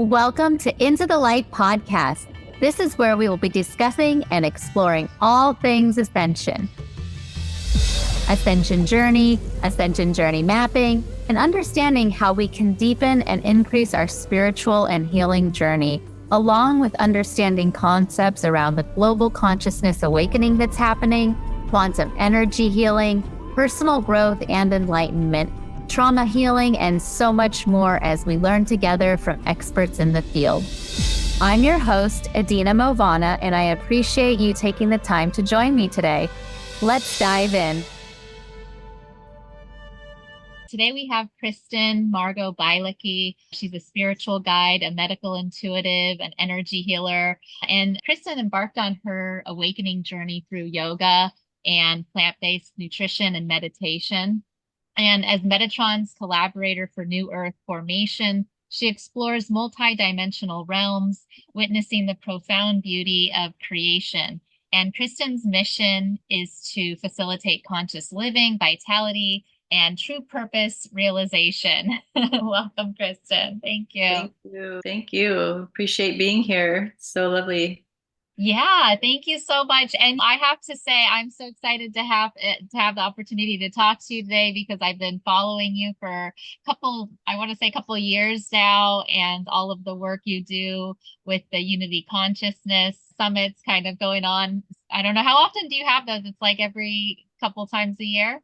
Welcome to Into the Light podcast. This is where we will be discussing and exploring all things Ascension. Ascension journey mapping, and understanding how we can deepen and increase our spiritual and healing journey, along with understanding concepts around the global consciousness awakening that's happening, quantum energy healing, personal growth and enlightenment, trauma healing, and so much more as we learn together from experts in the field. I'm your host, Edina Mauvana, and I appreciate you taking the time to join me today. Let's dive in. Today we have Kristen Margo Bielecki. She's a spiritual guide, a medical intuitive, an energy healer. And Kristen embarked on her awakening journey through yoga and plant-based nutrition and meditation. And as Metatron's collaborator for New Earth formation, she explores multi-dimensional realms, witnessing the profound beauty of creation. And Kristen's mission is to facilitate conscious living, vitality, and true purpose realization. Welcome, Kristen. Thank you. Thank you. Thank you. Appreciate being here. So lovely. Yeah, thank you so much. And I have to say, I'm so excited to have the opportunity to talk to you today because I've been following you for a couple of years now, and all of the work you do with the Unity Consciousness summits kind of going on. I don't know, how often do you have those? It's like every couple times a year?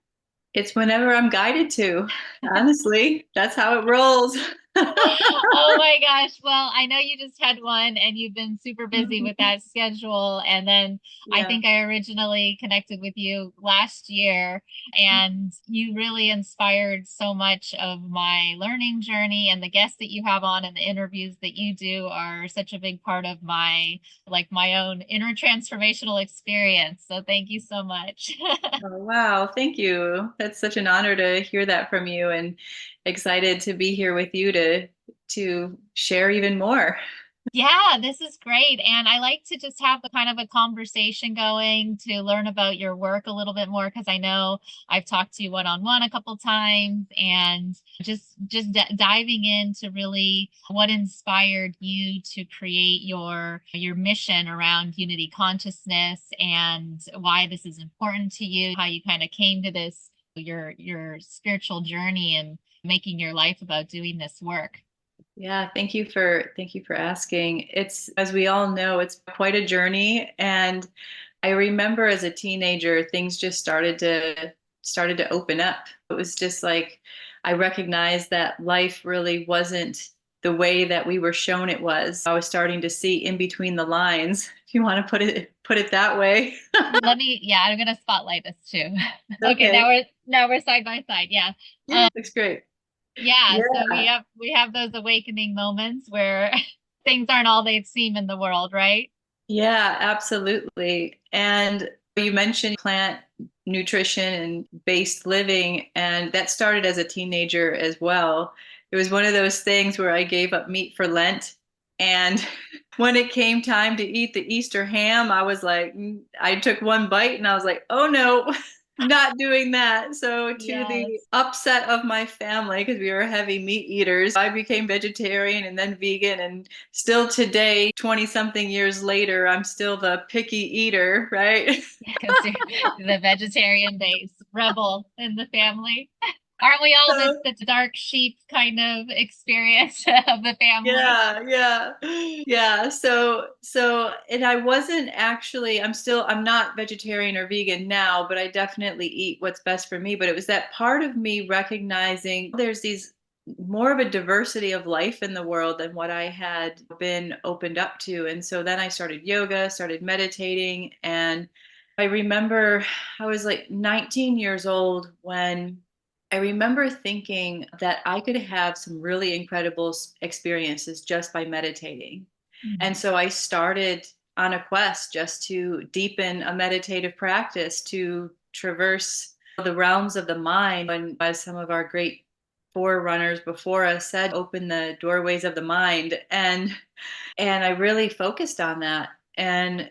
It's whenever I'm guided to. Honestly, that's how it rolls. Oh my gosh. Well, I know you just had one and you've been super busy with that schedule. And then I Yeah. think I originally connected with you last year, and you really inspired so much of my learning journey, and the guests that you have on and the interviews that you do are such a big part of my own inner transformational experience. So thank you so much. Oh, wow. Thank you. That's such an honor to hear that from you, and excited to be here with you to share even more. Yeah, this is great. And I like to just have the kind of a conversation going to learn about your work a little bit more, because I know I've talked to you one-on-one a couple times, and diving into really what inspired you to create your mission around unity consciousness, and why this is important to you, how you kind of came to this, your spiritual journey, and making your life about doing this work. Yeah, thank you for asking. It's, as we all know, it's quite a journey, and I remember as a teenager things just started to open up. It was just like I recognized that life really wasn't the way that we were shown it was. I was starting to see in between the lines, if you want to put it that way. Yeah, I'm gonna spotlight this too. Okay, Okay. now we're side by side. Yeah. Yeah, looks great. Yeah, so Yeah. we have those awakening moments where things aren't all they seem in the world, right? Yeah, absolutely. And you mentioned plant nutrition and based living, and that started as a teenager as well. It was one of those things where I gave up meat for Lent. And when it came time to eat the Easter ham, I was like, I took one bite and I was like, oh no, not doing that. So, to the Yes. upset of my family, because we were heavy meat eaters, I became vegetarian and then vegan. And still today, 20 something years later, I'm still the picky eater, right? Because you're the vegetarian base rebel in the family. Aren't we all So, the dark sheep kind of experience of the family? yeah, yeah, yeah. And I wasn't actually, I'm not vegetarian or vegan now, but I definitely eat what's best for me. But it was that part of me recognizing there's these more of a diversity of life in the world than what I had been opened up to. And so then I started yoga, started meditating. And I remember I was like 19 years old when I remember thinking that I could have some really incredible experiences just by meditating. And Mhm. so I started on a quest just to deepen a meditative practice, to traverse the realms of the mind. And as some of our great forerunners before us said, open the doorways of the mind. And I really focused on that. And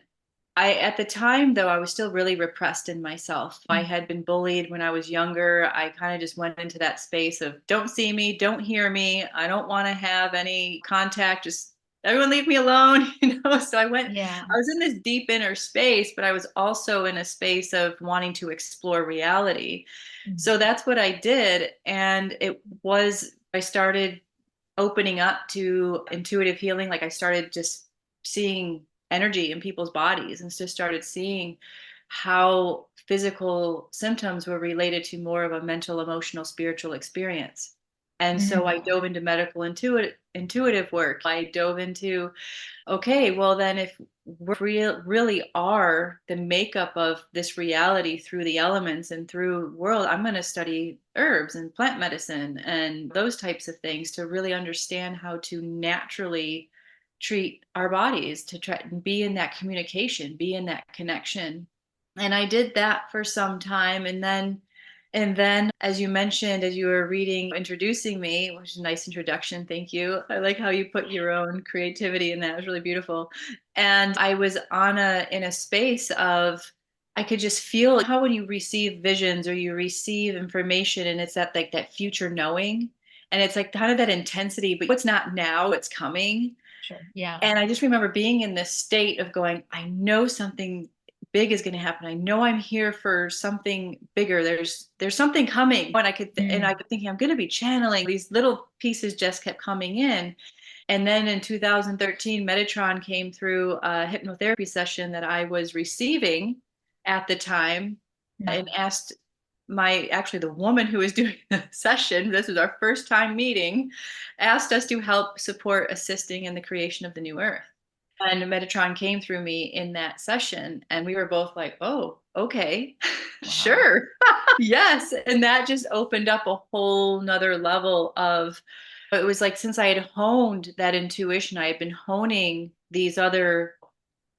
At the time though, I was still really repressed in myself. I Mm. had been bullied when I was younger. I kind of just went into that space of don't see me, don't hear me. I don't want to have any contact. Just everyone leave me alone, So Yeah. I was in this deep inner space, but I was also in a space of wanting to explore reality. Mm. So that's what I did. And I started opening up to intuitive healing. Like I started just seeing energy in people's bodies and just started seeing how physical symptoms were related to more of a mental, emotional, spiritual experience. And so Mm. I dove into medical intuitive work. I dove into, okay, well, then if really are the makeup of this reality through the elements and through world, I'm going to study herbs and plant medicine and those types of things to really understand how to naturally treat our bodies, to try and be in that communication, be in that connection. And I did that for some time. And then, as you mentioned, as you were reading, introducing me, which is a nice introduction. Thank you. I like how you put your own creativity in that. It was really beautiful. And I was in a space of, I could just feel how when you receive visions or you receive information and it's that future knowing, and it's like kind of that intensity, but what's not now, it's coming. Sure. Yeah. And I just remember being in this state of going, I know something big is going to happen. I know I'm here for something bigger. There's something coming. And I Mm. could thinking I'm going to be channeling. These little pieces just kept coming in. And then in 2013, Metatron came through a hypnotherapy session that I was receiving at the time Mm. and asked actually the woman who was doing the session, this was our first time meeting, asked us to help support assisting in the creation of the new earth. And Metatron came through me in that session, and we were both like, oh, okay, Wow. sure. Yes. And that just opened up a whole nother level of, it was like since I had honed that intuition, I had been honing these other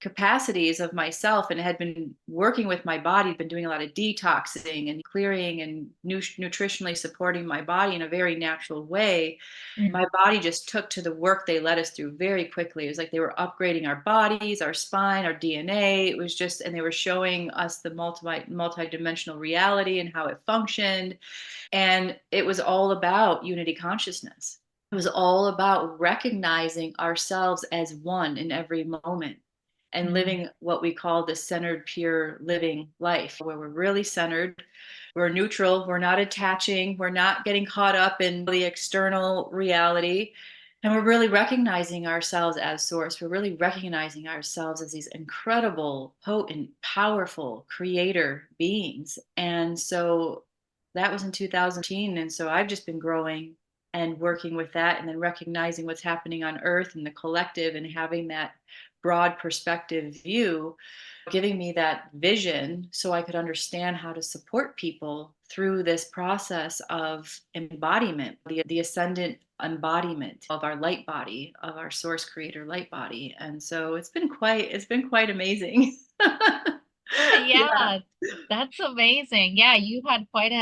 capacities of myself and had been working with my body, been doing a lot of detoxing and clearing and nutritionally supporting my body in a very natural way. Mm. My body just took to the work they led us through very quickly. It was like they were upgrading our bodies, our spine, our DNA. It was just, and they were showing us the multi-dimensional reality and how it functioned. And it was all about unity consciousness. It was all about recognizing ourselves as one in every moment and Mm. living what we call the centered, pure living life, where we're really centered, we're neutral, we're not attaching, we're not getting caught up in the external reality. And we're really recognizing ourselves as source. We're really recognizing ourselves as these incredible, potent, powerful creator beings. And so that was in 2010. And so I've just been growing and working with that and then recognizing what's happening on earth and the collective and having that broad perspective view, giving me that vision so I could understand how to support people through this process of embodiment, the ascendant embodiment of our light body, of our source creator light body. And so it's been quite amazing. Yeah. Yeah, that's amazing. Yeah, you had quite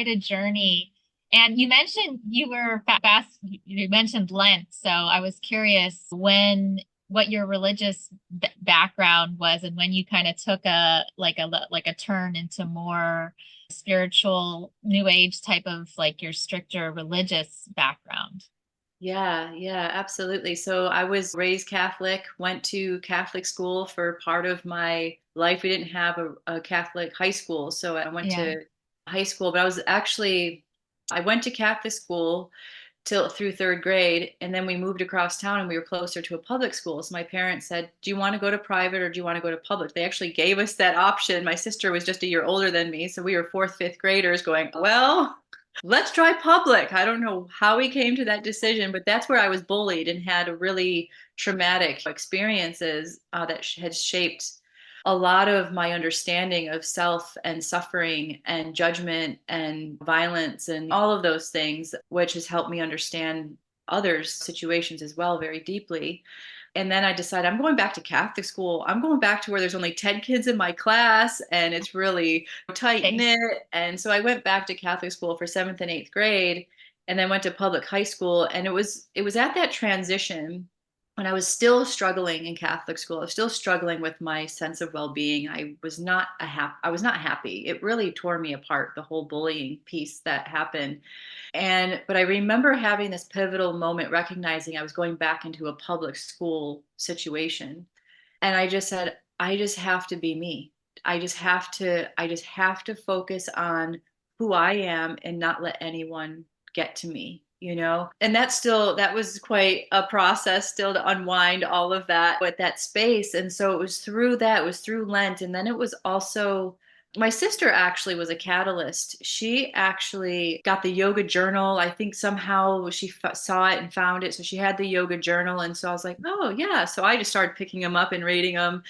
a journey. And you mentioned you were fast, you mentioned Lent. So I was curious what your religious background was and when you kind of took a turn into more spiritual new age type of like your stricter religious background. Yeah, yeah, absolutely. So I was raised Catholic, went to Catholic school for part of my life. We didn't have a Catholic high school, so I went Yeah. to high school, but I went to Catholic school till through third grade, and then we moved across town and we were closer to a public school. So my parents said, "Do you want to go to private or do you want to go to public?" They actually gave us that option. My sister was just a year older than me, so we were fourth, fifth graders going, well, let's try public. I don't know how we came to that decision, but that's where I was bullied and had a really traumatic experiences that had shaped a lot of my understanding of self and suffering and judgment and violence and all of those things, which has helped me understand others' situations as well very deeply. And then I decided I'm going back to Catholic school. I'm going back to where there's only 10 kids in my class and it's really tight Okay. knit. And so I went back to Catholic school for seventh and eighth grade and then went to public high school. And it was at that transition when I was still struggling in Catholic school, I was still struggling with my sense of well-being. I was not happy. It really tore me apart, the whole bullying piece that happened. But I remember having this pivotal moment, recognizing I was going back into a public school situation. And I just said, I just have to be me. I just have to focus on who I am and not let anyone get to me, you know? And that was quite a process still to unwind all of that with that space. And so it was through that, it was through Lent. And then it was also, my sister actually was a catalyst. She actually got the yoga journal. I think somehow she saw it and found it. So she had the yoga journal. And so I was like, oh, yeah. So I just started picking them up and reading them.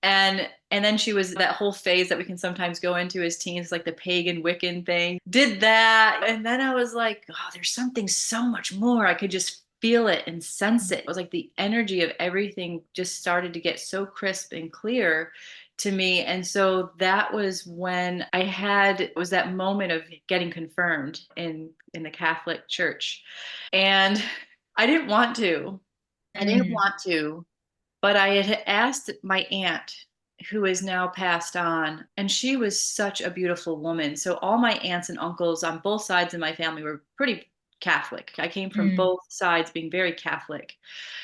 And then she was that whole phase that we can sometimes go into as teens, like the pagan Wiccan thing. Did that. And then I was like, oh, there's something so much more. I could just feel it and sense it. It was like the energy of everything just started to get so crisp and clear to me. And so that was when it was that moment of getting confirmed in the Catholic Church. And I didn't want to. I didn't Mm. want to, but I had asked my aunt, who is now passed on, and she was such a beautiful woman. So all my aunts and uncles on both sides of my family were pretty Catholic. I came from Mm. both sides being very Catholic.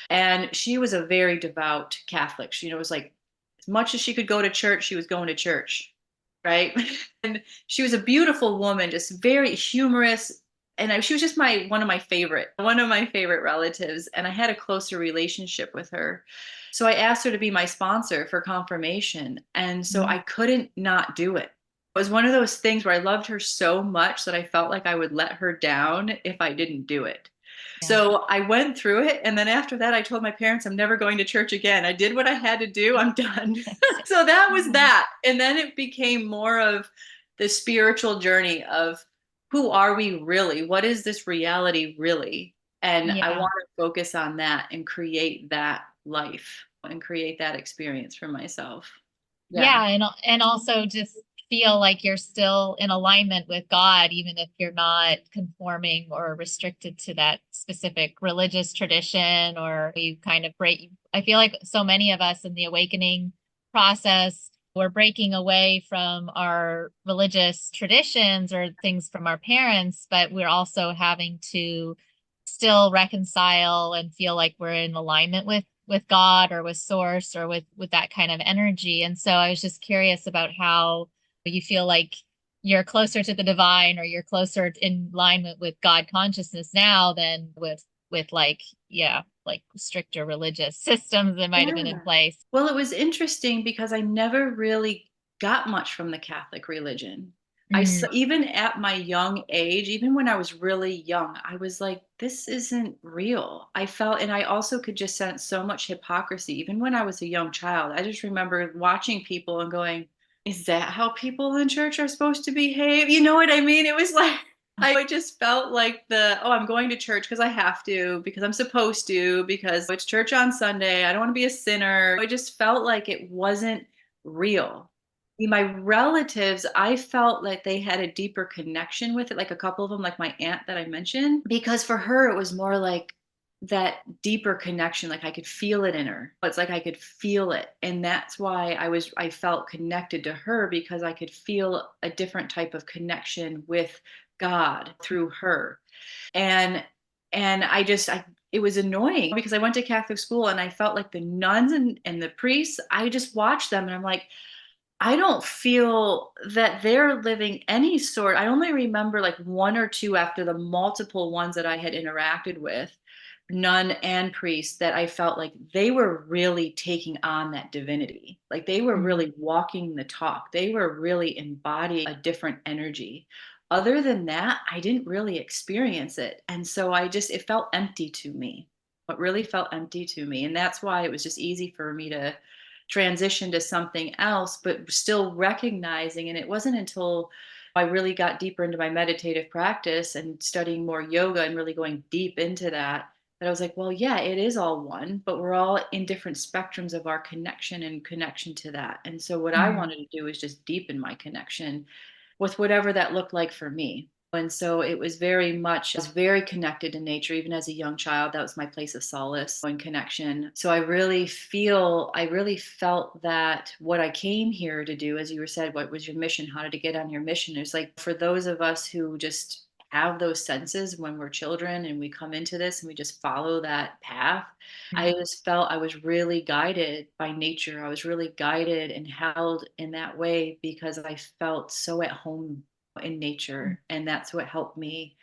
And she was a very devout Catholic. She, was like, as much as she could go to church, she was going to church, right? And she was a beautiful woman, just very humorous. And she was just one of my favorite relatives. And I had a closer relationship with her. So I asked her to be my sponsor for confirmation. And so Mm. I couldn't not do it. It was one of those things where I loved her so much that I felt like I would let her down if I didn't do it. Yeah. So I went through it. And then after that, I told my parents, I'm never going to church again. I did what I had to do. I'm done. So that was Mhm. that. And then it became more of the spiritual journey of who are we really? What is this reality really? And I Yeah. want to focus on that and create that life and create that experience for myself. Yeah. Yeah, and also just feel like you're still in alignment with God, even if you're not conforming or restricted to that specific religious tradition, or you kind of break. I feel like so many of us in the awakening process, we're breaking away from our religious traditions or things from our parents, but we're also having to still reconcile and feel like we're in alignment with God or with source or with that kind of energy. And so I was just curious about how you feel like you're closer to the divine or you're closer in alignment with God consciousness now than with like yeah, like stricter religious systems that might have been in Yeah. place. Well, it was interesting because I never really got much from the Catholic religion. Mm, Even at my young age, even when I was really young, I was like, this isn't real. I felt, and I also could just sense so much hypocrisy, even when I was a young child. I just remember watching people and going, is that how people in church are supposed to behave? You know what I mean? It was like, I just felt like I'm going to church because I have to, because I'm supposed to, because it's church on Sunday. I don't want to be a sinner. I just felt like it wasn't real. My relatives, I felt like they had a deeper connection with it, like a couple of them, like my aunt that I mentioned, because for her, it was more like that deeper connection. Like I could feel it in her. It's like I could feel it. And that's why I felt connected to her, because I could feel a different type of connection with God through her. And it was annoying because I went to Catholic school and I felt like the nuns and the priests, I just watched them and I'm like, I don't feel that they're living any sort. I only remember like one or two after the multiple ones that I had interacted with, nun and priest, that I felt like they were really taking on that divinity. Like they were mm, really walking the talk. They were really embodying a different energy. Other than that, I didn't really experience it. And so it felt empty to me. It really felt empty to me. And that's why it was just easy for me to transition to something else, but still recognizing. And it wasn't until I really got deeper into my meditative practice and studying more yoga and really going deep into that I was like, well, yeah, it is all one, but we're all in different spectrums of our connection and connection to that. And so what I mm. wanted to do is just deepen my connection with whatever that looked like for me. And so it was very much, I was very connected to nature, even as a young child. That was my place of solace and connection. So I really felt that what I came here to do, as you were said, what was your mission? How did you get on your mission? It's like for those of us who just have those senses when we're children and we come into this and we just follow that path. I just felt I was really guided by nature. I was really guided and held in that way because I felt so at home in nature. And that's what helped me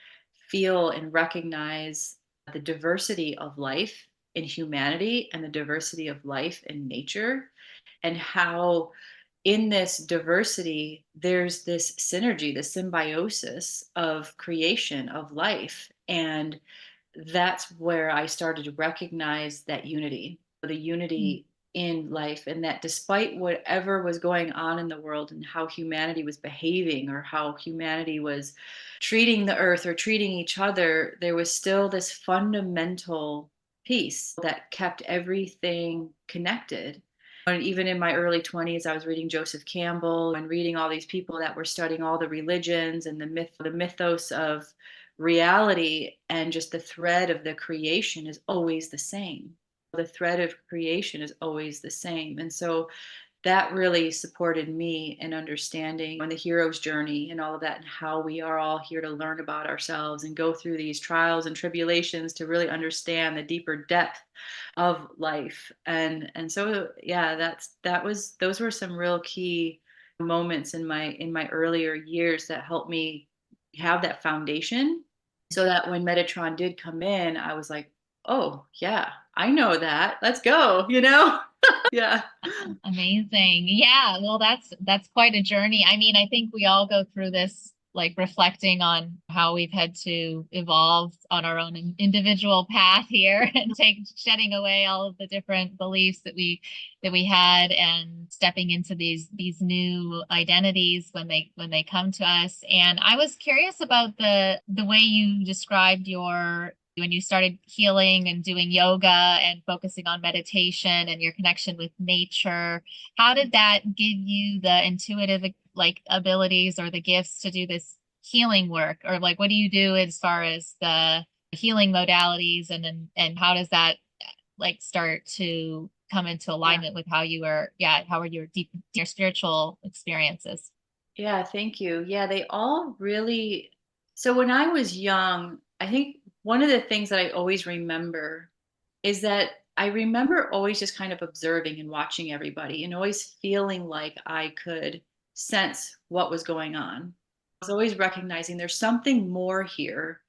feel and recognize the diversity of life in humanity and the diversity of life in nature, and how in this diversity there's this synergy, the symbiosis of creation of life. And that's where I started to recognize that unity, the unity in life, and that despite whatever was going on in the world and how humanity was behaving or how humanity was treating the earth or treating each other, there was still this fundamental piece that kept everything connected. And even in my early 20s, I was reading Joseph Campbell and reading all these people that were studying all the religions and the mythos of reality, and just the thread of the creation is always the same. The thread of creation is always the same. And so that really supported me in understanding on the hero's journey and all of that, and how we are all here to learn about ourselves and go through these trials and tribulations to really understand the deeper depth of life. And so yeah, those were some real key moments in my earlier years that helped me have that foundation, so that when Metatron did come in, I was like, oh yeah, I know that, let's go. Yeah. Amazing. Yeah, well that's quite a journey. I mean, I think we all go through this like reflecting on how we've had to evolve on our own individual path here and take shedding away all of the different beliefs that we had and stepping into these new identities when they come to us. And I was curious about the way you described your when you started healing and doing yoga and focusing on meditation and your connection with nature. How did that give you the intuitive like abilities or the gifts to do this healing work? Or like what do you do as far as the healing modalities, and how does that like start to come into Yeah. alignment with how you are, how are your deep your spiritual experiences? Yeah, thank you. Yeah, they all really. So when I was young, I think one of the things that I always remember is that I remember always just kind of observing and watching everybody and always feeling like I could sense what was going on. I was always recognizing there's something more here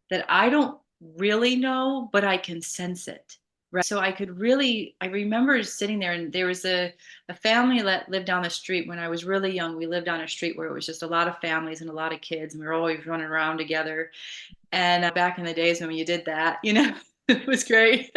that I don't really know, but I can sense it. Right. So I remember sitting there, and there was a family that lived down the street when I was really young. We lived on a street where it was just a lot of families and a lot of kids, and we were always running around together. And back in the days when you did that, it was great.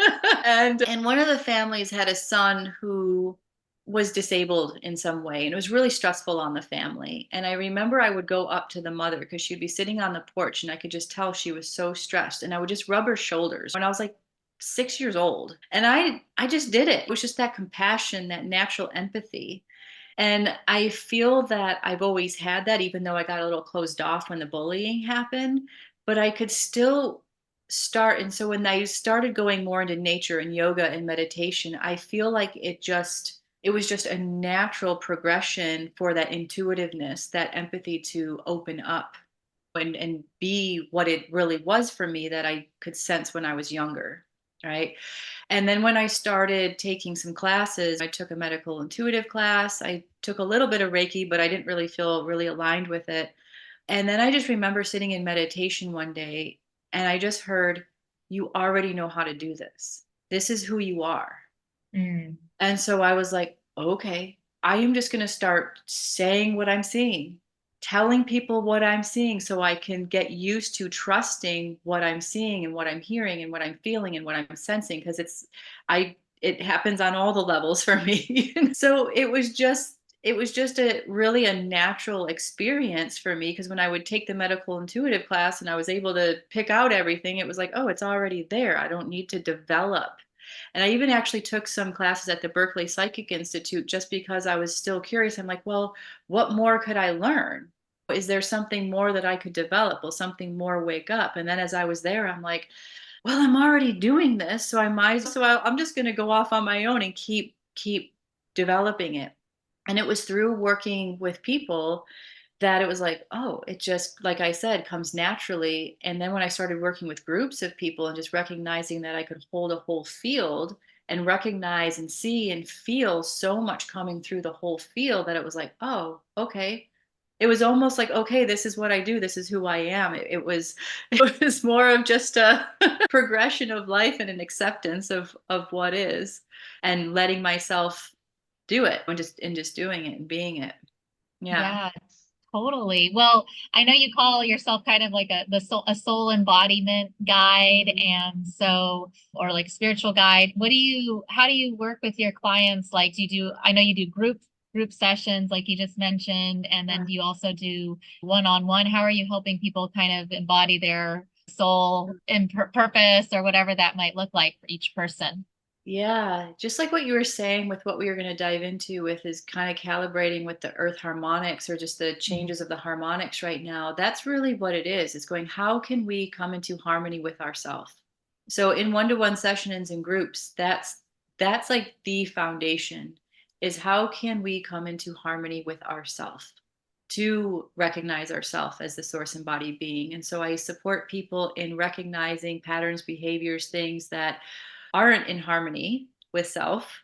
And one of the families had a son who was disabled in some way, and it was really stressful on the family. And I remember I would go up to the mother because she'd be sitting on the porch, and I could just tell she was so stressed, and I would just rub her shoulders when I was like 6 years old. And I just did it. It was just that compassion, that natural empathy. And I feel that I've always had that, even though I got a little closed off when the bullying happened, but I could still start. And so when I started going more into nature and yoga and meditation, I feel like it was just a natural progression for that intuitiveness, that empathy to open up and be what it really was for me that I could sense when I was younger. Right. And then when I started taking some classes, I took a medical intuitive class. I took a little bit of Reiki, but I didn't really feel really aligned with it. And then I just remember sitting in meditation one day, and I just heard, you already know how to do this. This is who you are. Mm. And so I was like, okay, I am just going to start saying what I'm seeing, telling people what I'm seeing so I can get used to trusting what I'm seeing and what I'm hearing and what I'm feeling and what I'm sensing, because it happens on all the levels for me. So it was just a natural experience for me, because when I would take the medical intuitive class and I was able to pick out everything, it was like, oh, it's already there. I don't need to develop. And I even actually took some classes at the Berkeley Psychic Institute just because I was still curious. I'm like, well, what more could I learn? Is there something more that I could develop? Will something more wake up? And then as I was there, I'm like, well, I'm already doing this, so I might, I'm just going to go off on my own and keep developing it. And it was through working with people that it was like, oh, it just, like I said, comes naturally. And then when I started working with groups of people and just recognizing that I could hold a whole field and recognize and see and feel so much coming through the whole field, that it was like, oh, okay. It was almost like, okay, this is what I do. This is who I am. It was, it was more of just a progression of life and an acceptance of what is, and letting myself do it and just doing it and being it. Yeah. Yeah, totally. Well, I know you call yourself kind of like a soul embodiment guide, and so, or like spiritual guide. How do you work with your clients? Like, I know you do group sessions like you just mentioned, and then Yeah. do you also do one-on-one? How are you helping people kind of embody their soul and purpose, or whatever that might look like for each person? Yeah, just like what you were saying with what we were going to dive into with is kind of calibrating with the earth harmonics or just the Mhm. changes of the harmonics right now. That's really what it is. It's going, how can we come into harmony with ourselves? So in one-to-one sessions and groups, that's like the foundation, is how can we come into harmony with ourselves to recognize ourselves as the source embodied being. And so I support people in recognizing patterns, behaviors, things that aren't in harmony with self,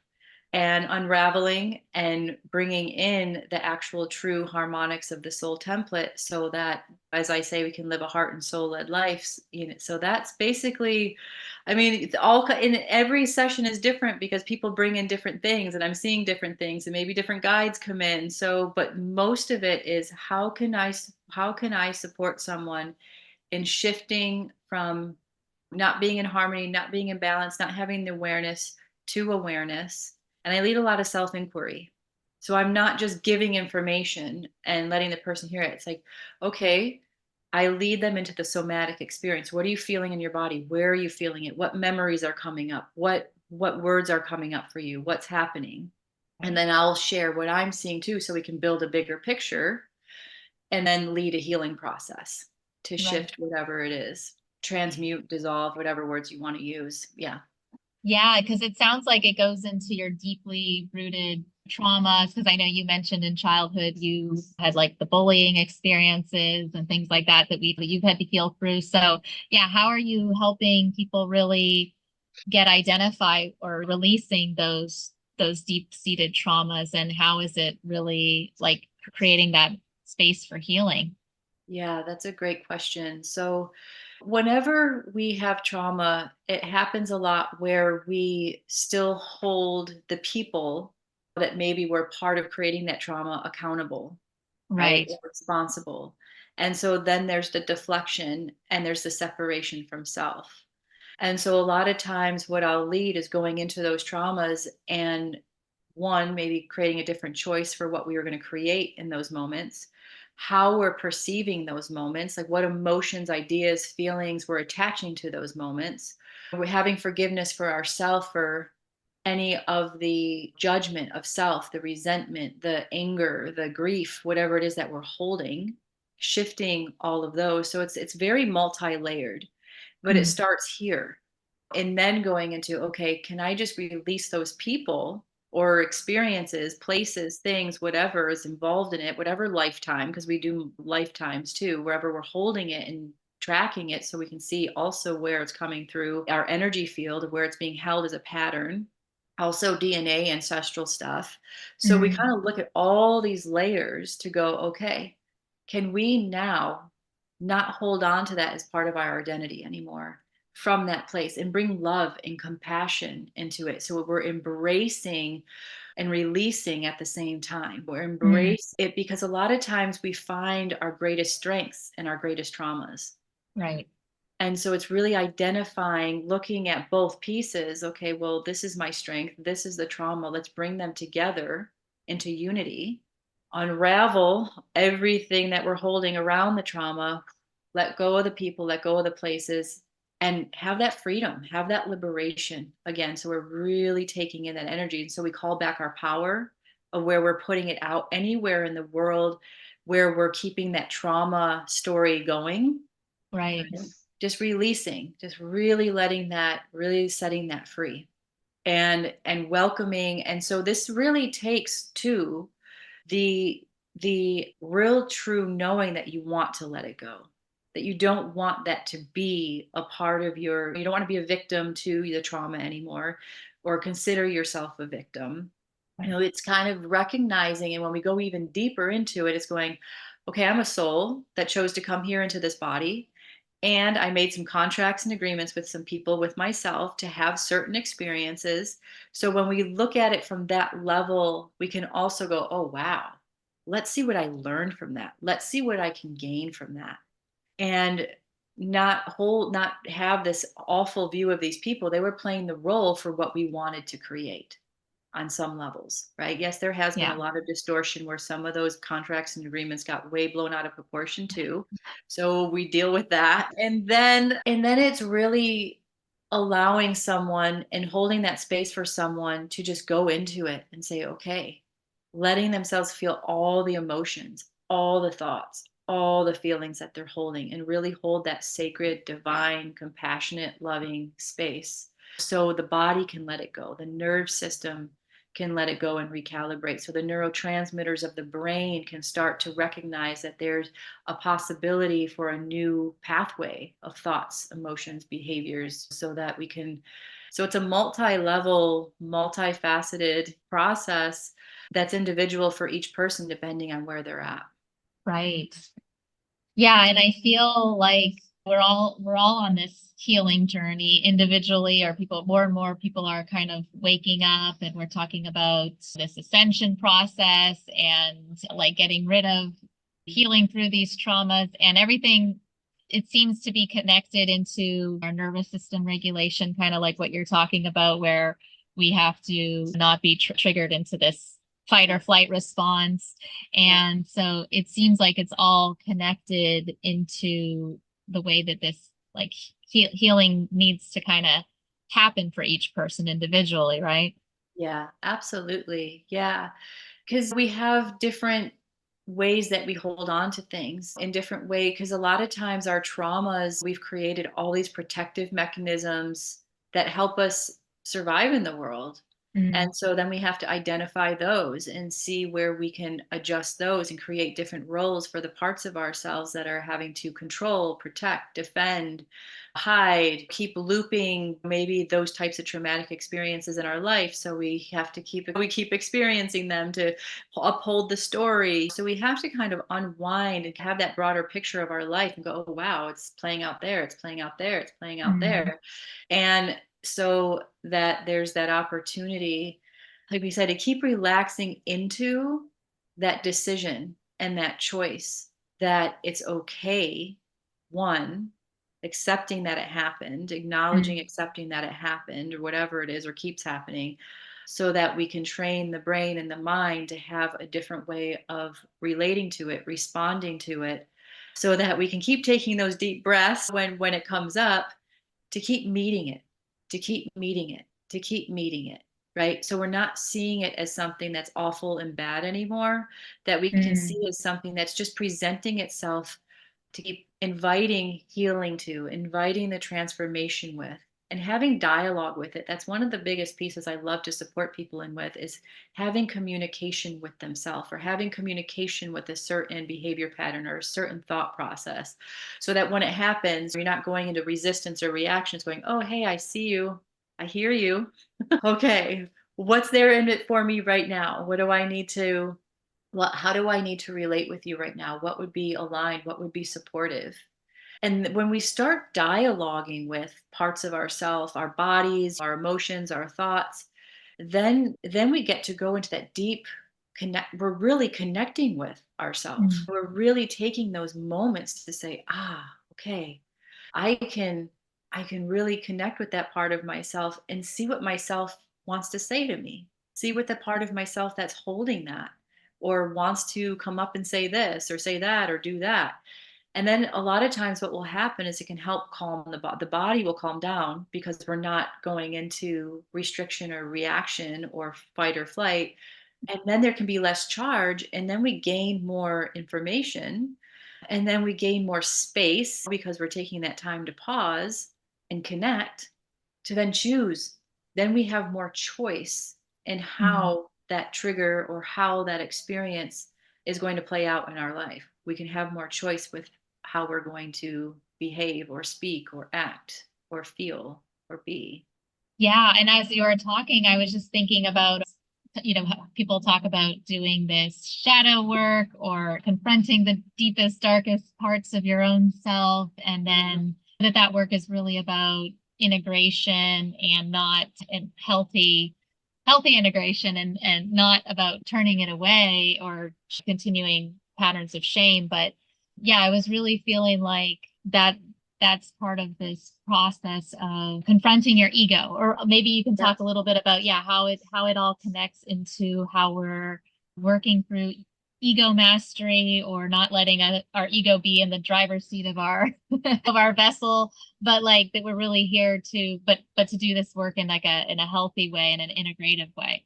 and unraveling and bringing in the actual true harmonics of the soul template, so that, as I say, we can live a heart and soul led life. So that's basically, I mean, it's all in every session is different because people bring in different things and I'm seeing different things and maybe different guides come in. So, but most of it is how can I support someone in shifting from not being in harmony, not being in balance, not having the awareness to awareness. And I lead a lot of self inquiry. So I'm not just giving information and letting the person hear it. It's like, okay, I lead them into the somatic experience. What are you feeling in your body? Where are you feeling it? What memories are coming up? What words are coming up for you? What's happening? And Right. then I'll share what I'm seeing too, so we can build a bigger picture and then lead a healing process to Right. shift whatever it is, transmute, dissolve, whatever words you want to use. Yeah. Yeah, because it sounds like it goes into your deeply rooted traumas. Because I know you mentioned in childhood you had like the bullying experiences and things like that you've had to heal through. So yeah, how are you helping people really get identified or releasing those deep-seated traumas, and how is it really like creating that space for healing? Yeah, that's a great question. So, whenever we have trauma, it happens a lot where we still hold the people that maybe were part of creating that trauma accountable, right? Right. Or responsible. And so then there's the deflection and there's the separation from self. And so a lot of times what I'll lead is going into those traumas and, one, maybe creating a different choice for what we were going to create in those moments, how we're perceiving those moments, like what emotions, ideas, feelings we're attaching to those moments. We're having forgiveness for ourselves for any of the judgment of self, the resentment, the anger, the grief, whatever it is that we're holding, shifting all of those. So it's very multi-layered, but it Mm. starts here. And then going into, okay, can I just release those people or experiences, places, things, whatever is involved in it, whatever lifetime, because we do lifetimes too, wherever we're holding it and tracking it, so we can see also where it's coming through our energy field, where it's being held as a pattern, also DNA, ancestral stuff. So we Mm. kind of look at all these layers to go, okay, can we now not hold on to that as part of our identity anymore, from that place, and bring love and compassion into it, so we're embracing and releasing at the same time. We're Mm. embrace it, because a lot of times we find our greatest strengths and our greatest traumas. Right. And so it's really identifying, looking at both pieces. Okay, well, this is my strength, this is the trauma. Let's bring them together into unity, unravel everything that we're holding around the trauma, let go of the people, let go of the places, and have that freedom, have that liberation again. So we're really taking in that energy. And so we call back our power, of where we're putting it out anywhere in the world where we're keeping that trauma story going. Right. Just releasing, just really letting that, really setting that free, and welcoming. And so this really takes to the real true knowing that you want to let it go, that you don't want that to be a part of your, you don't want to be a victim to the trauma anymore, or consider yourself a victim. It's kind of recognizing, and when we go even deeper into it, it's going, okay, I'm a soul that chose to come here into this body, and I made some contracts and agreements with some people, with myself, to have certain experiences. So when we look at it from that level, we can also go, oh, wow, let's see what I learned from that. Let's see what I can gain from that. And not have this awful view of these people. They were playing the role for what we wanted to create on some levels, right? Yes, there has been a Yeah. lot of distortion where some of those contracts and agreements got way blown out of proportion too. So we deal with that. And then it's really allowing someone and holding that space for someone to just go into it and say, okay, letting themselves feel all the emotions, all the thoughts, all the feelings that they're holding, and really hold that sacred, divine, compassionate, loving space so the body can let it go. The nerve system can let it go and recalibrate. So the neurotransmitters of the brain can start to recognize that there's a possibility for a new pathway of thoughts, emotions, behaviors, so that we can. So it's a multi level, multifaceted process that's individual for each person depending on where they're at. Right. Yeah, and I feel like we're all on this healing journey individually, or people, more and more people are kind of waking up, and we're talking about this ascension process and like getting rid of healing through these traumas and everything. It seems to be connected into our nervous system regulation, kind of like what you're talking about, where we have to not be triggered into this fight or flight response. Yeah. And so it seems like it's all connected into the way that this like healing needs to kind of happen for each person individually, right? Yeah, absolutely. Yeah. Because we have different ways that we hold on to things in different way, because a lot of times our traumas, we've created all these protective mechanisms that help us survive in the world. Mm. And so then we have to identify those and see where we can adjust those and create different roles for the parts of ourselves that are having to control, protect, defend, hide, keep looping maybe those types of traumatic experiences in our life. So we keep experiencing them to uphold the story. So we have to kind of unwind and have that broader picture of our life and go, oh, wow, it's playing out there, it's playing out there, it's playing out Mm. there. And so that there's that opportunity, like we said, to keep relaxing into that decision and that choice, that it's okay. One, accepting that it happened, acknowledging, Mm. accepting that it happened, or whatever it is, or keeps happening, so that we can train the brain and the mind to have a different way of relating to it, responding to it, so that we can keep taking those deep breaths when it comes up, to keep meeting it, to keep meeting it, to keep meeting it, right? So we're not seeing it as something that's awful and bad anymore, that we can Mm. see as something that's just presenting itself, to keep inviting healing to, inviting the transformation with, and having dialogue with it. That's one of the biggest pieces I love to support people in with, is having communication with themselves, or having communication with a certain behavior pattern or a certain thought process, so that when it happens, you're not going into resistance or reactions going, oh, hey, I see you. I hear you. Okay. What's there in it for me right now? What do I need to, how do I need to relate with you right now? What would be aligned? What would be supportive? And when we start dialoguing with parts of ourself, our bodies, our emotions, our thoughts, then we get to go into that deep connect. We're really connecting with ourselves. Mm. We're really taking those moments to say, ah, okay, I can I can really connect with that part of myself and see what myself wants to say to me. See what the part of myself that's holding that, or wants to come up and say this or say that or do that. And then a lot of times what will happen is it can help calm the body will calm down, because we're not going into restriction or reaction or fight or flight. And then there can be less charge, and then we gain more information, and then we gain more space because we're taking that time to pause and connect to then choose. Then we have more choice in Mhm. how that trigger or how that experience is going to play out in our life. We can have more choice with how we're going to behave or speak or act or feel or be. Yeah, and as you were talking, I was just thinking about, how people talk about doing this shadow work or confronting the deepest, darkest parts of your own self, and then that work is really about integration and not and healthy integration and not about turning it away or continuing patterns of shame. But yeah, I was really feeling like that's part of this process of confronting your ego. Or maybe you can Yeah. talk a little bit about, yeah, how it all connects into how we're working through ego mastery, or not letting our ego be in the driver's seat of our of our vessel, but like that we're really here to but to do this work in like a healthy way, in an integrative way.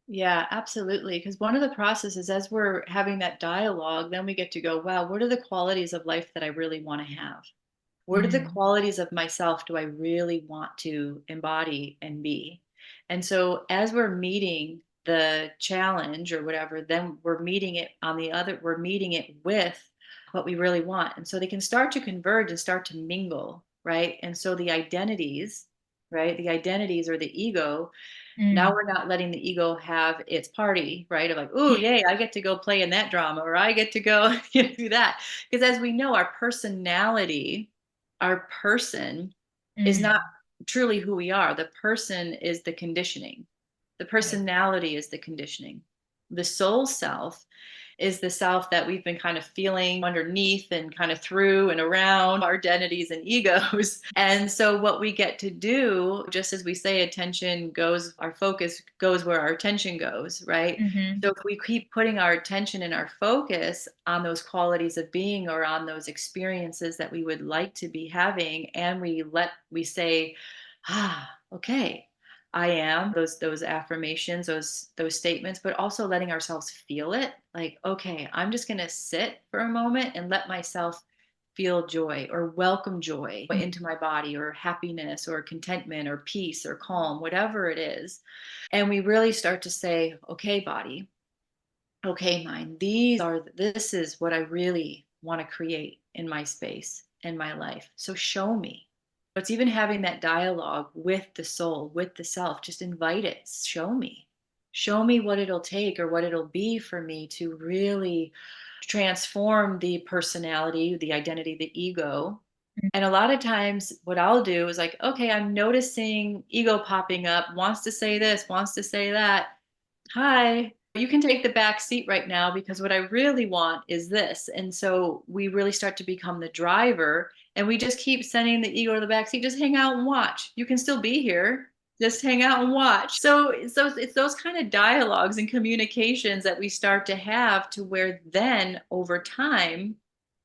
Yeah, absolutely. Because one of the processes, as we're having that dialogue, then we get to go, wow, what are the qualities of life that I really want to have? What are the Mm. qualities of myself do I really want to embody and be? And so as we're meeting the challenge or whatever, then we're meeting it with what we really want. And so they can start to converge and start to mingle, right? And so the identities, right? The identities or the ego, now Mm. we're not letting the ego have its party, right? Of like, oh, yay, I get to go play in that drama, or I get to go do that. Because as we know, our personality, our person is not Mm. truly who we are. The person is the conditioning, the Right. personality is the conditioning. The soul self is the self that we've been kind of feeling underneath and kind of through and around our identities and egos. And so, what we get to do, just as we say, attention goes, our focus goes where our attention goes, right? Mm-hmm. So, if we keep putting our attention and our focus on those qualities of being or on those experiences that we would like to be having, and we say, okay, I am, those affirmations, those statements, but also letting ourselves feel it. Like, okay, I'm just going to sit for a moment and let myself feel joy or welcome joy into my body, or happiness or contentment or peace or calm, whatever it is. And we really start to say, okay, body, okay, mind, this is what I really want to create in my space, in my life. So show me. It's even having that dialogue with the soul, with the self. Just invite it. Show me. Show me what it'll take or what it'll be for me to really transform the personality, the identity, the ego. And a lot of times, what I'll do is like, okay, I'm noticing ego popping up, wants to say this, wants to say that. Hi, you can take the back seat right now because what I really want is this. And so we really start to become the driver, and we just keep sending the ego to the back seat. Just hang out and watch. You can still be here. Just hang out and watch. So it's those kind of dialogues and communications that we start to have, to where then over time,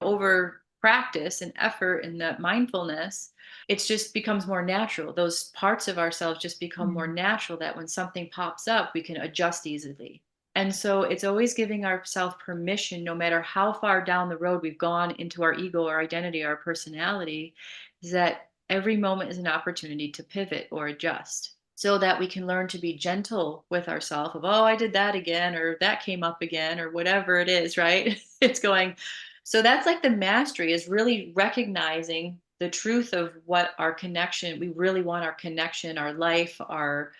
over practice and effort and the mindfulness, it just becomes more natural. Those parts of ourselves just become more Mm. natural, that when something pops up, we can adjust easily. And so it's always giving ourselves permission, no matter how far down the road we've gone into our ego, our identity, our personality, is that every moment is an opportunity to pivot or adjust, so that we can learn to be gentle with ourselves of, oh, I did that again, or that came up again, or whatever it is, right? It's going, so that's like the mastery, is really recognizing the truth of what our connection, we really want our connection, our life, our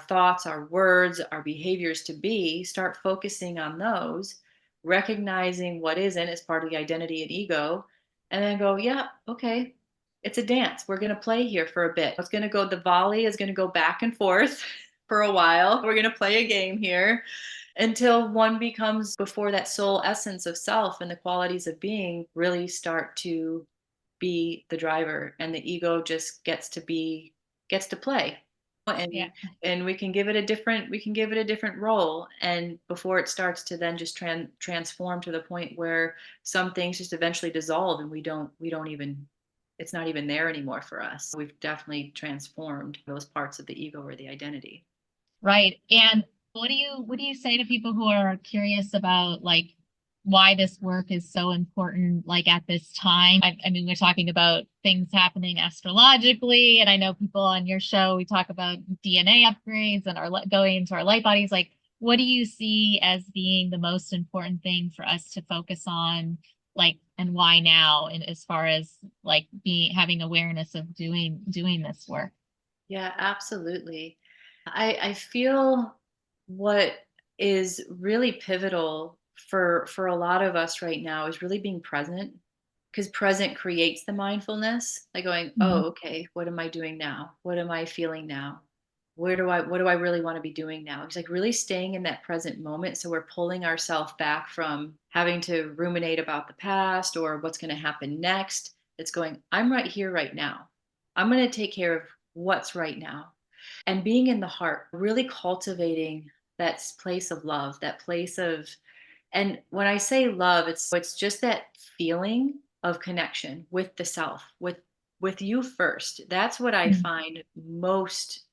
thoughts, our words, our behaviors to be. Start focusing on those, recognizing what isn't as part of the identity and ego, and then go, yeah, okay. It's a dance. We're going to play here for a bit. It's going to go, the volley is going to go back and forth for a while. We're going to play a game here until one becomes, before that soul essence of self and the qualities of being really start to be the driver, and the ego just gets to play. Yeah. And we can give it a different role, and before it starts to then just transform to the point where some things just eventually dissolve, and we don't even, it's not even there anymore for us. We've definitely transformed those parts of the ego or the identity. Right. And What do you say to people who are curious about like why this work is so important like at this time? I mean, we're talking about things happening astrologically, and I know people on your show we talk about DNA upgrades and going into our light bodies. Like, what do you see as being the most important thing for us to focus on, like, and why now? And as far as like being having awareness of doing this work. Yeah, absolutely. I feel what is really pivotal for a lot of us right now is really being present, because present creates the mindfulness, like going, oh, Mhm. okay, what am I doing now? What am I feeling now? What do I really want to be doing now? It's like really staying in that present moment. So we're pulling ourselves back from having to ruminate about the past or what's going to happen next. It's going, I'm right here right now. I'm going to take care of what's right now. And being in the heart, really cultivating that place of love, that place of, and when I say love, it's just that feeling of connection with the self, with you first. That's what I Mhm. find most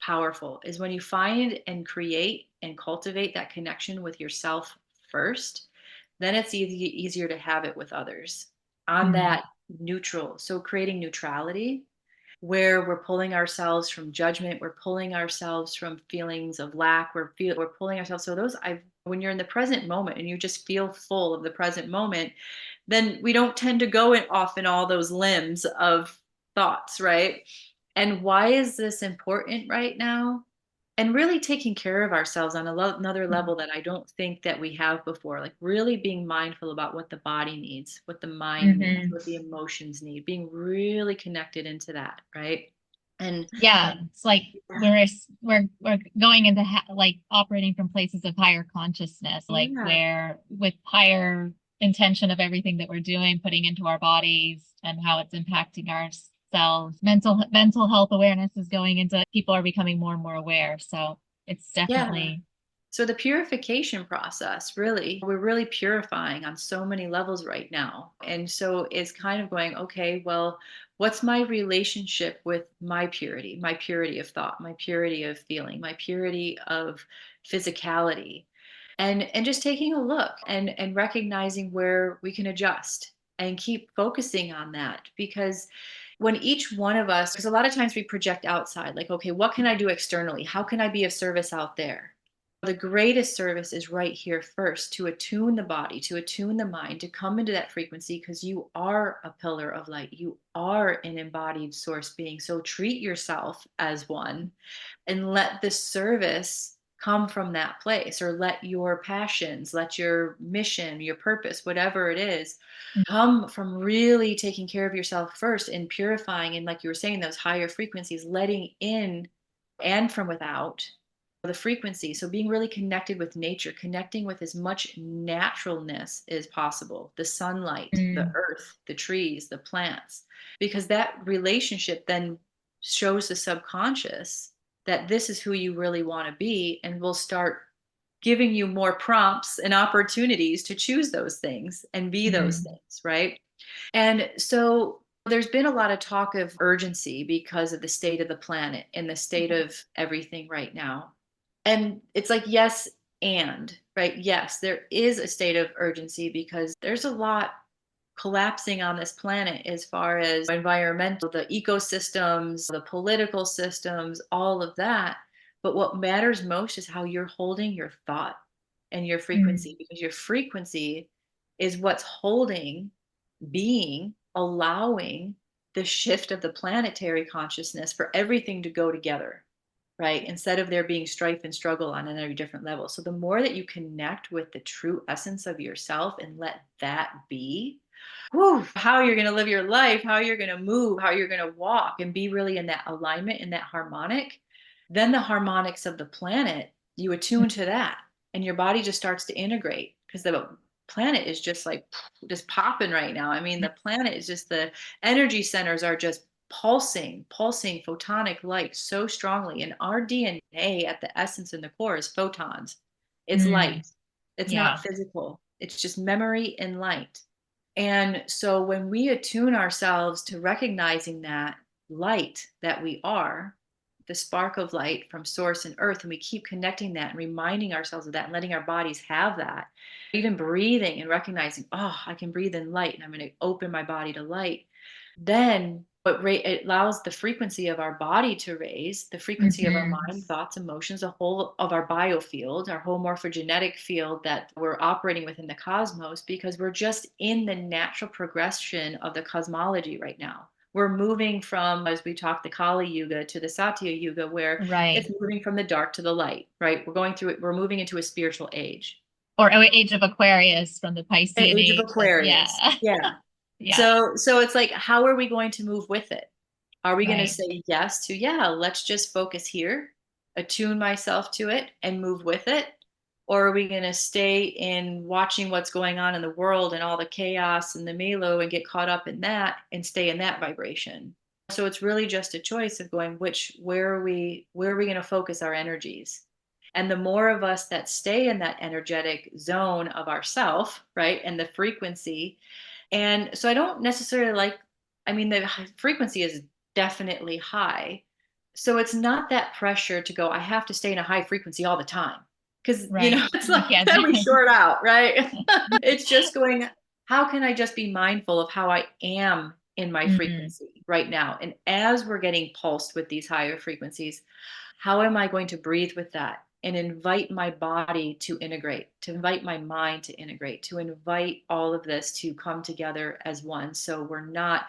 powerful, is when you find and create and cultivate that connection with yourself first, then it's easier to have it with others on Mhm. that neutral. So creating neutrality, where we're pulling ourselves from judgment, we're pulling ourselves from feelings of lack, we're pulling ourselves. So those, I when you're in the present moment and you just feel full of the present moment, then we don't tend to go off in all those limbs of thoughts, right? And why is this important right now? And really taking care of ourselves on another level that I don't think that we have before, like really being mindful about what the body needs, what the mind needs, Mhm. what the emotions need, being really connected into that, right? And Yeah, it's like we're going into like operating from places of higher consciousness, like yeah, where with higher intention of everything that we're doing, putting into our bodies and how it's impacting ourselves. Mental health awareness is going into people are becoming more and more aware. So it's yeah. definitely. So the purification process, really, we're really purifying on so many levels right now. And so it's kind of going, okay, well, what's my relationship with my purity of thought, my purity of feeling, my purity of physicality? And just taking a look and recognizing where we can adjust and keep focusing on that, because when each one of us, because a lot of times we project outside, like, okay, what can I do externally? How can I be of service out there? The greatest service is right here first, to attune the body, to attune the mind, to come into that frequency, because you are a pillar of light. You are an embodied source being. So treat yourself as one and let the service come from that place, or let your passions, let your mission, your purpose, whatever it is, come from really taking care of yourself first and purifying. And like you were saying, those higher frequencies, letting in and from without the frequency. So being really connected with nature, connecting with as much naturalness as possible, the sunlight, the Mm, earth, the trees, the plants, because that relationship then shows the subconscious that this is who you really want to be, and will start giving you more prompts and opportunities to choose those things and be those mm, things, right? And so there's been a lot of talk of urgency because of the state of the planet and the state of everything right now. And it's like, yes, and right, yes, there is a state of urgency because there's a lot collapsing on this planet as far as environmental, the ecosystems, the political systems, all of that. But what matters most is how you're holding your thought and your frequency, mm, because your frequency is what's holding, being, allowing the shift of the planetary consciousness for everything to go together, right? Instead of there being strife and struggle on every different level. So the more that you connect with the true essence of yourself and let that be, whew, how you're going to live your life, how you're going to move, how you're going to walk, and be really in that alignment, in that harmonic, then the harmonics of the planet, you attune to that, and your body just starts to integrate, because the planet is just like just popping right now. I mean, the planet is just, the energy centers are just pulsing photonic light so strongly. And our DNA at the essence and the core is photons. It's mm. light. It's Yeah. not physical. It's just memory and light. And so when we attune ourselves to recognizing that light that we are, the spark of light from source and earth, and we keep connecting that and reminding ourselves of that and letting our bodies have that, even breathing and recognizing, oh, I can breathe in light and I'm going to open my body to light, then it allows the frequency of our body to raise, the frequency of our Mhm. mind, thoughts, emotions, the whole of our biofield, our whole morphogenetic field that we're operating within the cosmos, because we're just in the natural progression of the cosmology right now. We're moving from, as we talk, the Kali Yuga to the Satya Yuga, where it's Right. moving from the dark to the light, right? We're going through it, we're moving into a spiritual age. Or Age of Aquarius from the Piscean Age of age. And Aquarius. yeah. Yeah. Yeah. So it's like, how are we going to move with it? Are we going to Right. say yes to, yeah, let's just focus here, attune myself to it and move with it? Or are we going to stay in watching what's going on in the world and all the chaos and the Melo and get caught up in that and stay in that vibration? So it's really just a choice of going, where are we going to focus our energies? And the more of us that stay in that energetic zone of ourself, right? And the frequency. And so I don't necessarily like, I mean, the frequency is definitely high. So it's not that pressure to go, I have to stay in a high frequency all the time. Because, Right. it's You like, can't. then we short out, right? It's just going, how can I just be mindful of how I am in my Mhm. frequency right now? And as we're getting pulsed with these higher frequencies, how am I going to breathe with that and invite my body to integrate, to invite my mind to integrate, to invite all of this to come together as one? So we're not,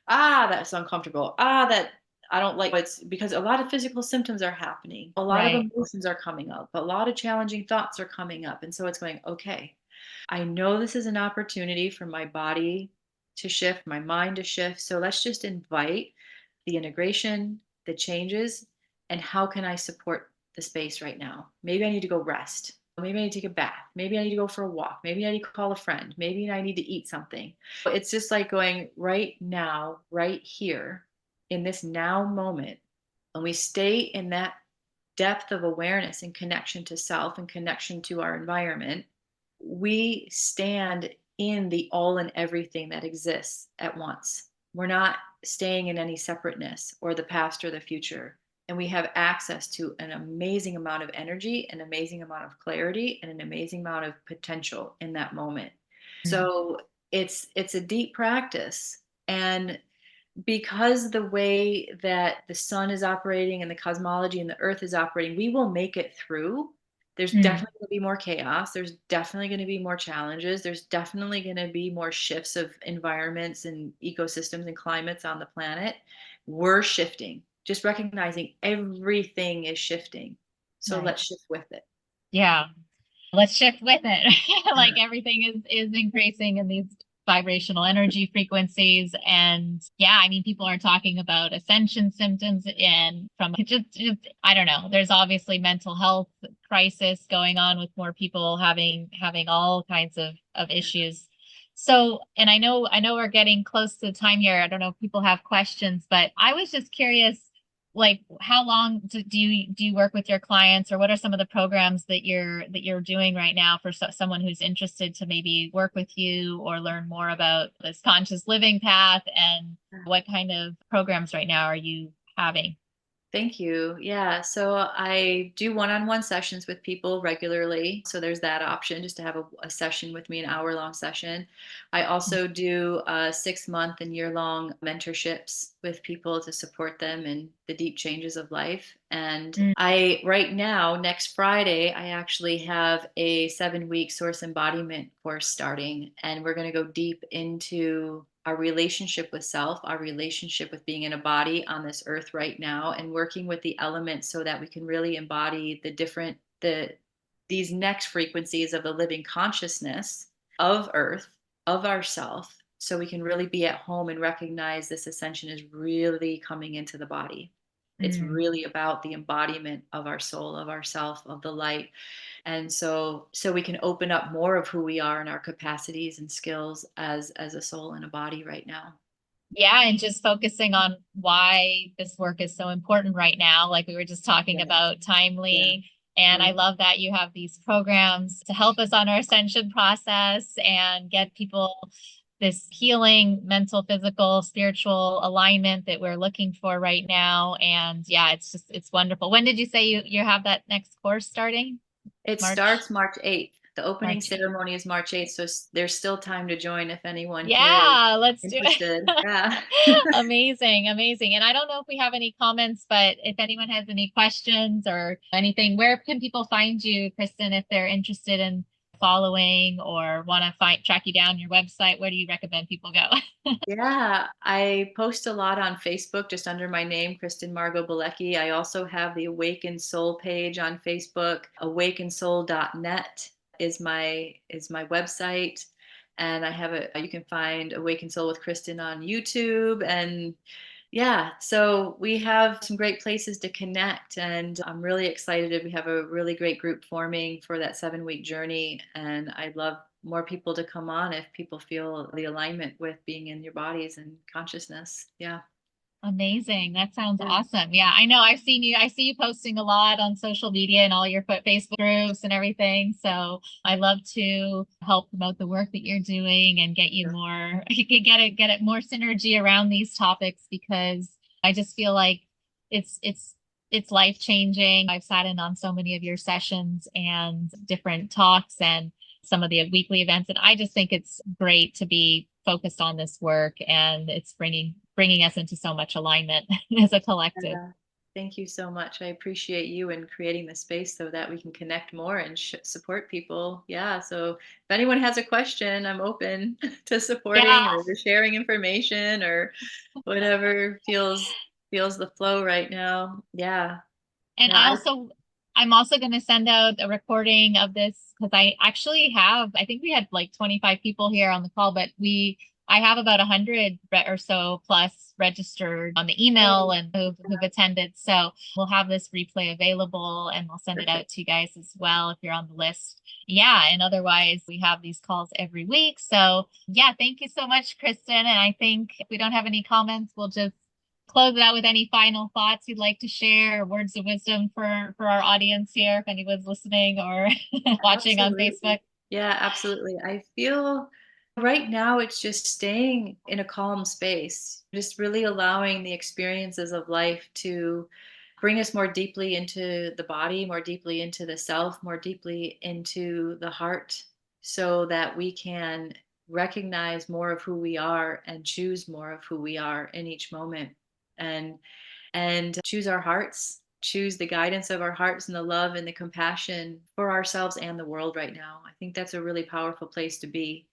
that's uncomfortable. That I don't like. It's because a lot of physical symptoms are happening, a lot of Right. emotions are coming up, a lot of challenging thoughts are coming up. And so it's going, okay, I know this is an opportunity for my body to shift, my mind to shift. So let's just invite the integration, the changes, and how can I support the space right now? Maybe I need to go rest. Maybe I need to take a bath. Maybe I need to go for a walk. Maybe I need to call a friend. Maybe I need to eat something. It's just like going right now, right here in this now moment. And we stay in that depth of awareness and connection to self and connection to our environment. We stand in the all and everything that exists at once. We're not staying in any separateness or the past or the future. And we have access to an amazing amount of energy, an amazing amount of clarity, and an amazing amount of potential in that moment. Mhm. So it's a deep practice. And because the way that the sun is operating and the cosmology and the earth is operating, we will make it through. There's Mhm. definitely going to be more chaos. There's definitely going to be more challenges. There's definitely going to be more shifts of environments and ecosystems and climates on the planet. We're shifting, just recognizing everything is shifting. So Right. let's shift with it. Yeah. Let's shift with it. Like Yeah. everything is increasing in these vibrational energy frequencies. And yeah, I mean, people are talking about ascension symptoms and from just I don't know. There's obviously mental health crisis going on with more people having all kinds of issues. So, and I know we're getting close to the time here. I don't know if people have questions, but I was just curious, like how long do you work with your clients, or what are some of the programs that you're doing right now for someone who's interested to maybe work with you or learn more about this conscious living path, and what kind of programs right now are you having? Thank you. Yeah. So I do one-on-one sessions with people regularly. So there's that option, just to have a session with me, an hour-long session. I also do 6 month and year-long mentorships with people to support them in the deep changes of life. And Mm, right now, next Friday, I actually have a 7 week source embodiment course starting, and we're going to go deep into our relationship with self, our relationship with being in a body on this earth right now, and working with the elements so that we can really embody these next frequencies of the living consciousness of earth, of ourself, so we can really be at home and recognize this ascension is really coming into the body. It's mm. really about the embodiment of our soul, of ourself, of the light. And so we can open up more of who we are and our capacities and skills as a soul and a body right now. Yeah, and just focusing on why this work is so important right now, like we were just talking Yeah, about, yeah, timely. And I yeah. love that you have these programs to help us on our ascension process and get people this healing, mental, physical, spiritual alignment that we're looking for right now. And yeah, it's wonderful. When did you say you have that next course starting? It March, starts March 8th. The opening March 8th. ceremony is March 8th, so there's still time to join if anyone here is Yeah, let's do interested. it. Yeah. Amazing, amazing. And I don't know if we have any comments, but if anyone has any questions or anything, where can people find you, Kristen, if they're interested in following or want to find track you down your website? Where do you recommend people go? Yeah, I post a lot on Facebook just under my name, Kristen Margo Bielecki. I also have the Awaken Soul page on Facebook. Awakensoul.net is my website. And I have you can find Awaken Soul with Kristen on YouTube. And yeah, so we have some great places to connect. And I'm really excited. We have a really great group forming for that 7-week journey. And I'd love more people to come on if people feel the alignment with being in your bodies and consciousness. Yeah. Amazing. That sounds Yeah. awesome. Yeah, I know. I see you posting a lot on social media and all your Facebook groups and everything. So I love to help promote the work that you're doing and get you more, you can get it more synergy around these topics because I just feel like it's life changing. I've sat in on so many of your sessions and different talks and some of the weekly events, and I just think it's great to be focused on this work, and it's bringing us into so much alignment as a collective. Yeah. Thank you so much. I appreciate you and creating the space so that we can connect more and support people. Yeah. So if anyone has a question, I'm open to supporting Yeah. or to sharing information or whatever feels the flow right now. Yeah. And No, I I'm also going to send out a recording of this because I actually have, I think we had like 25 people here on the call, but I have about 100 or so plus registered on the email and who've attended. So we'll have this replay available and we'll send it out perfect. to you guys as well if you're on the list. Yeah. And otherwise, we have these calls every week. So yeah, thank you so much, Kristen. And I think if we don't have any comments, we'll just close it out with any final thoughts you'd like to share or words of wisdom for our audience here if anyone's listening or watching on Absolutely. Facebook. Yeah, absolutely. I feel right now it's just staying in a calm space, just really allowing the experiences of life to bring us more deeply into the body, more deeply into the self, more deeply into the heart, so that we can recognize more of who we are and choose more of who we are in each moment. And choose our hearts, choose the guidance of our hearts and the love and the compassion for ourselves and the world right now. I think that's a really powerful place to be.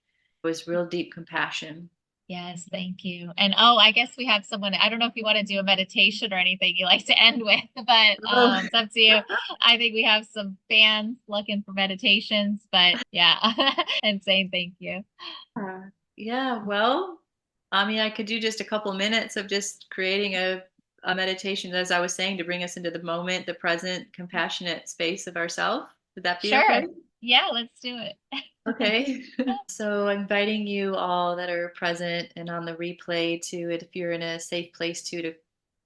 It was real deep compassion. Yes, thank you. And oh, I guess we have someone, I don't know if you want to do a meditation or anything you like to end with, but Oh, it's up to you. I think we have some fans looking for meditations, but yeah, and saying thank you. yeah. Well, I mean, I could do just a couple minutes of just creating a meditation, as I was saying, to bring us into the moment, the present, compassionate space of ourself. Would that be okay? Sure. Yeah, let's do it. Okay. So inviting you all that are present and on the replay to, if you're in a safe place to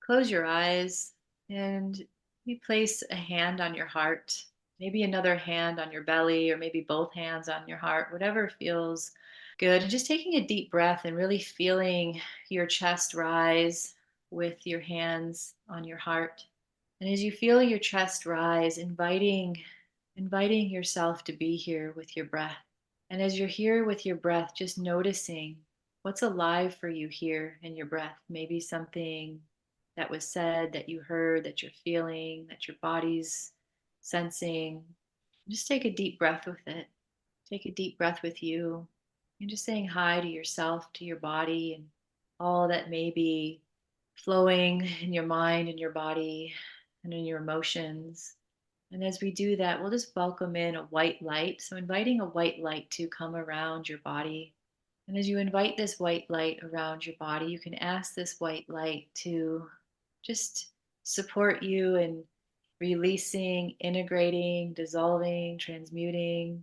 close your eyes and you place a hand on your heart, maybe another hand on your belly, or maybe both hands on your heart, whatever feels good. And just taking a deep breath and really feeling your chest rise with your hands on your heart. And as you feel your chest rise, inviting yourself to be here with your breath. And as you're here with your breath, just noticing what's alive for you here in your breath. Maybe something that was said, that you heard, that you're feeling, that your body's sensing. Just take a deep breath with it. Take a deep breath with you. And just saying hi to yourself, to your body, and all that may be flowing in your mind and your body and in your emotions. And as we do that, we'll just welcome in a white light. So, inviting a white light to come around your body. And as you invite this white light around your body, you can ask this white light to just support you in releasing, integrating, dissolving, transmuting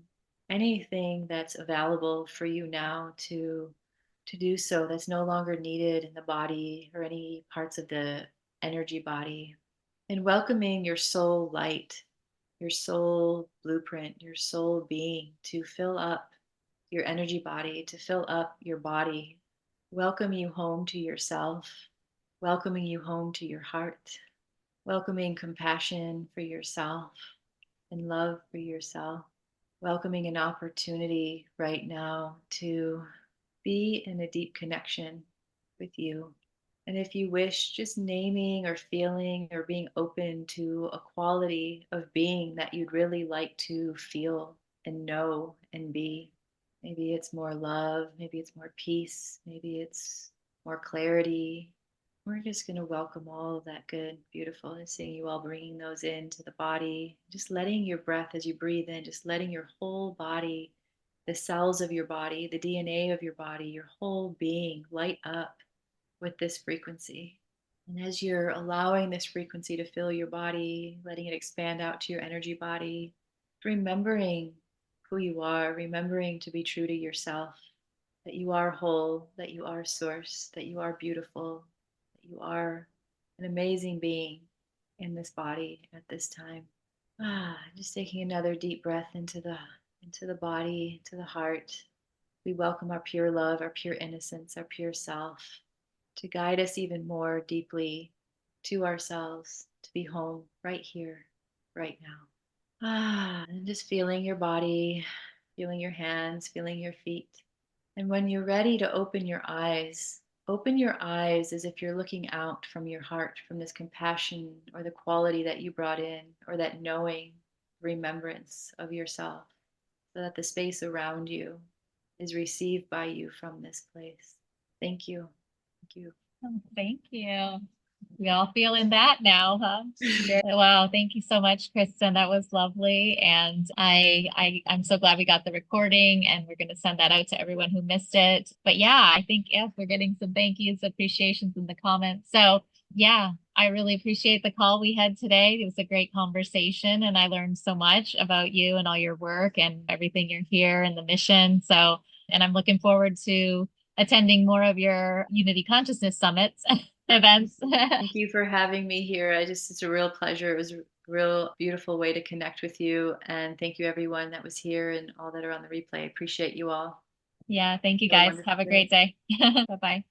anything that's available for you now to do so that's no longer needed in the body or any parts of the energy body, and welcoming your soul light, your soul blueprint, your soul being to fill up your energy body, to fill up your body, welcome you home to yourself, welcoming you home to your heart, welcoming compassion for yourself and love for yourself, welcoming an opportunity right now to be in a deep connection with you. And if you wish, just naming or feeling or being open to a quality of being that you'd really like to feel and know and be. Maybe it's more love, maybe it's more peace, maybe it's more clarity. We're just going to welcome all of that good, beautiful, and seeing you all bringing those into the body. Just letting your breath as you breathe in, just letting your whole body, the cells of your body, the DNA of your body, your whole being light up with this frequency. And as you're allowing this frequency to fill your body, letting it expand out to your energy body, remembering who you are, remembering to be true to yourself, that you are whole, that you are source, that you are beautiful, that you are an amazing being in this body at this time. Just taking another deep breath into the body, to the heart. We welcome our pure love, our pure innocence, our pure self to guide us even more deeply to ourselves, to be home right here, right now. And just feeling your body, feeling your hands, feeling your feet. And when you're ready to open your eyes as if you're looking out from your heart, from this compassion or the quality that you brought in, or that knowing remembrance of yourself, so that the space around you is received by you from this place. Thank you. Thank you. Oh, thank you. We all feeling that now, huh? Yeah. Wow, thank you so much, Kristen. That was lovely. And I'm so glad we got the recording and we're gonna send that out to everyone who missed it. But yeah, I think yes, we're getting some thank yous, appreciations in the comments. So yeah, I really appreciate the call we had today. It was a great conversation and I learned so much about you and all your work and everything you're here and the mission. So, and I'm looking forward to attending more of your Unity Consciousness summits events. Thank you for having me here. It's a real pleasure. It was a real beautiful way to connect with you. And thank you, everyone that was here and all that are on the replay. I appreciate you all. Yeah, thank you Have a guys. wonderful Have a day. great day. Bye bye.